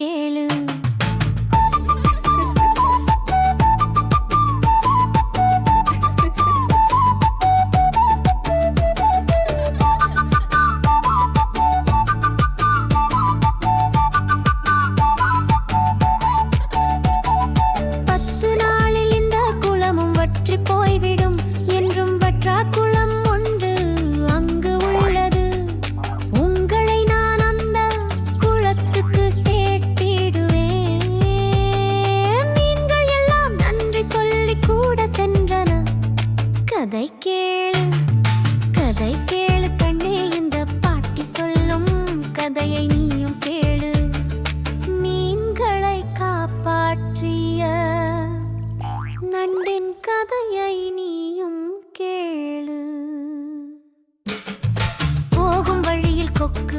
கேளு. போய்விடும் என்றும் வற்றா குளம் ஒன்று அங்கு உள்ளது. உங்களை நான் அந்த குளத்துக்கு சேர்த்திடுவேன். மீன்கள் எல்லாம் நன்றி சொல்லி கூட சென்றன. கதை கேளு, கதை கேளு கண்ணே, இந்த பாட்டி சொல்லும் கதையை நீயும் கேளு. மீன்களை காப்பாற்றிய நண்டின் கதையை நீயும் கேளு. போகும் வழியில் கொக்கு